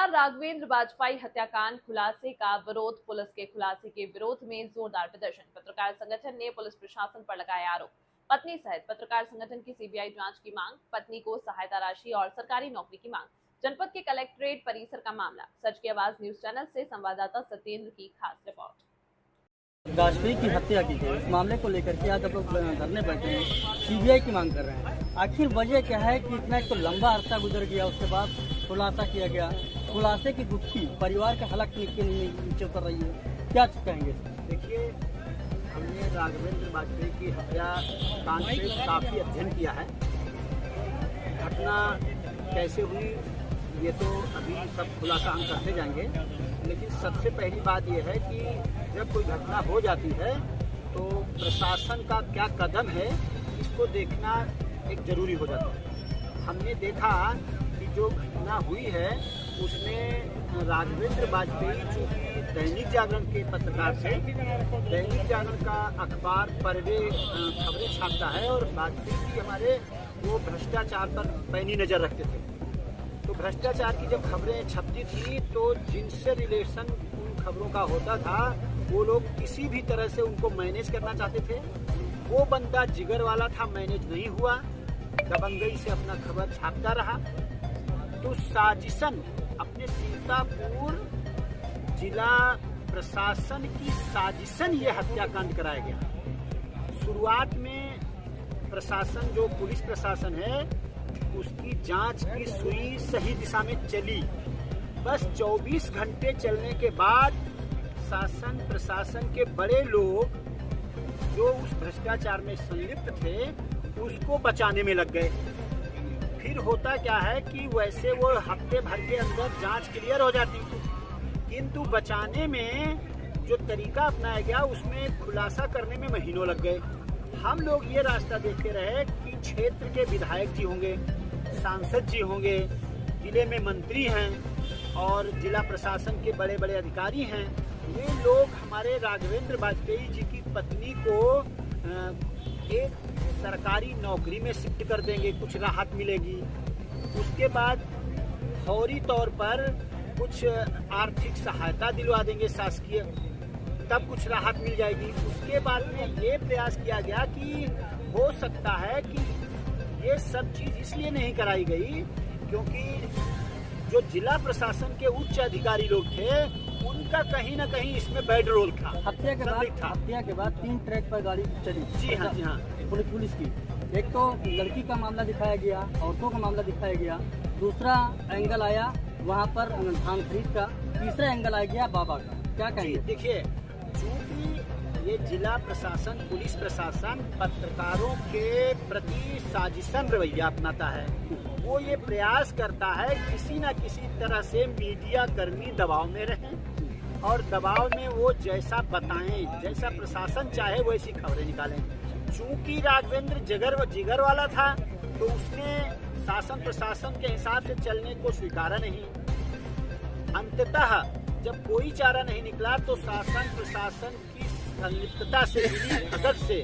लगातार राघवेंद्र बाजपेयी हत्याकांड खुलासे का विरोध, पुलिस के खुलासे के विरोध में जोरदार प्रदर्शन। पत्रकार संगठन ने पुलिस प्रशासन पर लगाया आरोप। पत्नी सहित पत्रकार संगठन की सीबीआई जांच की मांग, पत्नी को सहायता राशि और सरकारी नौकरी की मांग। जनपद के कलेक्ट्रेट परिसर का मामला। सच की आवाज न्यूज चैनल से संवाददाता सत्येंद्र की खास रिपोर्ट। वाजपेयी की हत्या की थी, इस मामले को लेकर के आज आप लोग धरने बैठे हैं, सीबीआई की मांग कर रहे हैं। आखिर वजह क्या है कि इतना एक तो लंबा अरसा गुजर गया, उसके बाद खुलासा किया गया। खुलासे की गुत्थी परिवार के हलक नीचे उतर रही है, क्या कहेंगे? देखिए, हमने राघवेंद्र बाजपेयी की हत्या कांड से काफ़ी अध्ययन किया है। घटना कैसे हुई ये तो अभी सब खुलासा हम करते जाएंगे, लेकिन सबसे पहली बात यह है कि जब कोई घटना हो जाती है तो प्रशासन का क्या कदम है इसको देखना एक जरूरी हो जाता है। हमने देखा कि जो घटना हुई है उसमें राघवेंद्र बाजपेयी जो कि दैनिक जागरण के पत्रकार थे, दैनिक जागरण का अखबार परवे खबरें छापता है और बाजपेयी जी हमारे वो भ्रष्टाचार पर पैनी नज़र रखते थे। तो भ्रष्टाचार की जब खबरें छपती थी तो जिनसे रिलेशन उन खबरों का होता था वो लोग किसी भी तरह से उनको मैनेज करना चाहते थे। वो बंदा जिगर वाला था, मैनेज नहीं हुआ, दबंगई से अपना खबर छापता रहा। तो साजिशन अपने सीतापुर जिला प्रशासन की साजिशन ये हत्याकांड कराया गया। शुरुआत में प्रशासन जो पुलिस प्रशासन है उसकी जांच की सुई सही दिशा में चली। बस 24 घंटे चलने के बाद शासन प्रशासन के बड़े लोग जो उस भ्रष्टाचार में संलिप्त थे उसको बचाने में लग गए। फिर होता क्या है कि वैसे वो हफ्ते भर के अंदर जांच क्लियर हो जाती, किंतु बचाने में जो तरीका अपनाया गया उसमें खुलासा करने में महीनों लग गए। हम लोग ये रास्ता देखते रहे कि क्षेत्र के विधायक जी होंगे, सांसद जी होंगे, जिले में मंत्री हैं और जिला प्रशासन के बड़े बड़े अधिकारी हैं, ये लोग हमारे राघवेंद्र बाजपेयी जी की पत्नी को एक सरकारी नौकरी में शिफ्ट कर देंगे, कुछ राहत मिलेगी। उसके बाद फौरी तौर पर कुछ आर्थिक सहायता दिलवा देंगे शासकीय, तब कुछ राहत मिल जाएगी। उसके बाद में ये प्रयास किया गया कि हो सकता है कि ये सब चीज इसलिए नहीं कराई गई क्योंकि जो जिला प्रशासन के उच्च अधिकारी लोग थे उनका कहीं ना कहीं इसमें बैड रोल था। हत्या के बाद 3 ट्रैक पर गाड़ी चली। जी हाँ, जी हाँ। पुलिस की एक तो लड़की का मामला दिखाया गया, औरतों का मामला दिखाया गया, दूसरा एंगल आया वहाँ पर धान खरीद का, तीसरा एंगल आ गया बाबा का, क्या कहेंगे? देखिए, चूंकि ये जिला प्रशासन पुलिस प्रशासन पत्रकारों के प्रति साजिशन रवैया अपनाता है। वो ये प्रयास करता है किसी न किसी तरह से मीडिया कर्मी दबाव में रहें और दबाव में वो जैसा बताएं, जैसा प्रशासन चाहे वैसी खबरें निकालें। चूंकि राघवेंद्र जिगर वाला था तो उसने शासन प्रशासन के हिसाब से चलने को स्वीकारा नहीं। अंततः जब कोई चारा नहीं निकला तो शासन प्रशासन की संलिप्तता से, मिली भगत से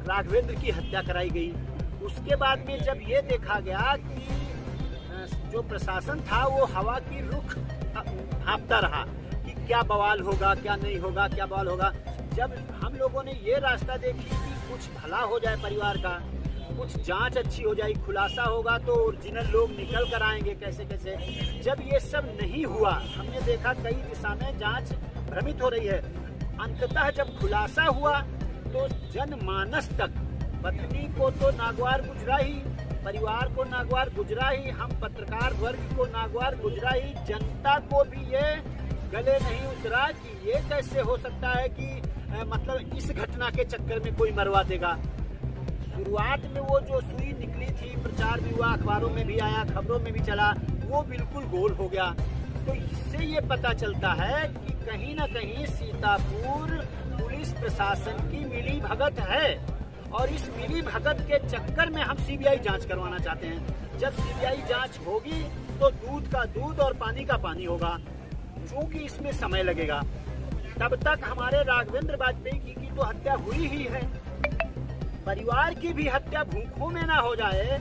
राघवेंद्र की हत्या कराई गई। उसके बाद में जब ये देखा गया कि जो प्रशासन था वो हवा की रुख हाँपता रहा कि क्या बवाल होगा, क्या नहीं होगा, क्या बवाल होगा। जब हम लोगों ने ये रास्ता देखी कि कुछ भला हो जाए परिवार का, कुछ जांच अच्छी हो जाए, खुलासा होगा तो ओरिजिनल लोग निकल कर आएंगे कैसे कैसे। जब ये सब नहीं हुआ, हमने देखा कई दिशा में जांच भ्रमित हो रही है। अंततः जब खुलासा हुआ तो जनमानस तक, पत्नी को तो नागवार गुजरा ही, परिवार को नागवार गुजरा ही, हम पत्रकार वर्ग को नागवार गुजरा ही, जनता को भी ये गले नहीं उतरा कि ये कैसे हो सकता है कि मतलब इस घटना के चक्कर में कोई मरवा देगा। शुरुआत में वो जो सुई निकली थी, प्रचार भी हुआ, अखबारों में भी आया, खबरों में भी चला, वो बिल्कुल गोल हो गया। तो इससे ये पता चलता है कि कहीं ना कहीं सीतापुर पुलिस प्रशासन की मिली भगत है और इस मिली भगत के चक्कर में हम सीबीआई जांच करवाना चाहते हैं। जब सीबीआई जांच होगी तो दूध का दूध और पानी का पानी होगा। चूंकि इसमें समय लगेगा, तब तक हमारे राघवेंद्र बाजपेयी की तो हत्या हुई ही है, परिवार की भी हत्या भूखों में ना हो जाए,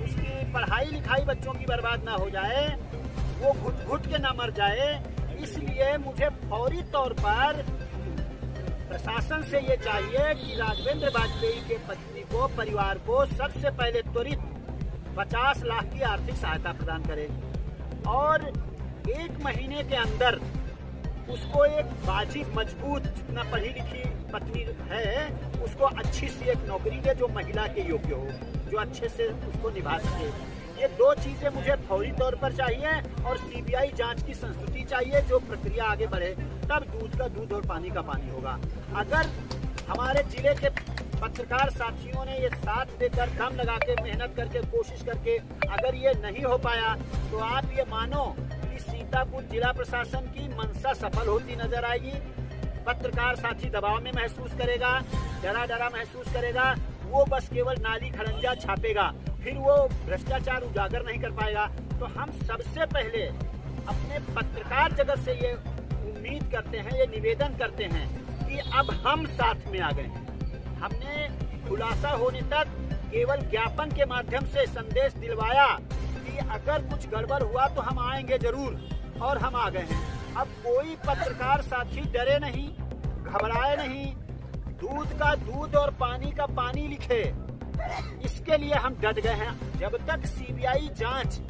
उसकी पढ़ाई लिखाई बच्चों की बर्बाद ना हो जाए, वो घुट घुट के ना मर जाए, इसलिए मुझे फौरी तौर पर प्रशासन से ये चाहिए कि राघवेंद्र वाजपेयी के पत्नी को, परिवार को सबसे पहले त्वरित 50 लाख की आर्थिक सहायता प्रदान करे और 1 महीने के अंदर उसको एक वाजिब, मजबूत, जितना पढ़ी लिखी पत्नी है उसको अच्छी सी एक नौकरी दे जो महिला के योग्य हो, जो अच्छे से उसको निभा सके। ये 2 चीजें मुझे फौरी तौर पर चाहिए और सीबीआई जांच की संस्तुति चाहिए, जो प्रक्रिया आगे बढ़े, तब दूध का दूध और पानी का पानी होगा। अगर हमारे जिले के पत्रकार साथियों ने ये साथ देकर, दम लगा के, मेहनत करके, कोशिश करके अगर ये नहीं हो पाया तो आप ये मानो कि सीतापुर जिला प्रशासन की मंशा सफल होती नजर आएगी। पत्रकार साथी दबाव में महसूस करेगा, डरा महसूस करेगा, वो बस केवल नाली खड़ंजा छापेगा, फिर वो भ्रष्टाचार उजागर नहीं कर पाएगा। तो हम सबसे पहले अपने पत्रकार जगत से ये उम्मीद करते हैं, ये निवेदन करते हैं कि अब हम साथ में आ गए हैं। हमने खुलासा होने तक केवल ज्ञापन के माध्यम से संदेश दिलवाया कि अगर कुछ गड़बड़ हुआ तो हम आएंगे जरूर, और हम आ गए हैं। अब कोई पत्रकार साथी डरे नहीं, घबराए नहीं, दूध का दूध और पानी का पानी लिखे, इसके लिए हम डट गए हैं। जब तक सीबीआई जांच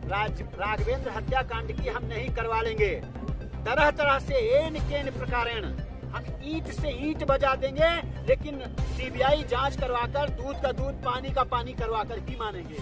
राघवेंद्र हत्याकांड की हम नहीं करवा लेंगे, तरह तरह से एन केन प्रकारेण हम ईंट से ईंट बजा देंगे, लेकिन सीबीआई जांच करवाकर दूध का दूध, पानी का पानी करवाकर ही मानेंगे।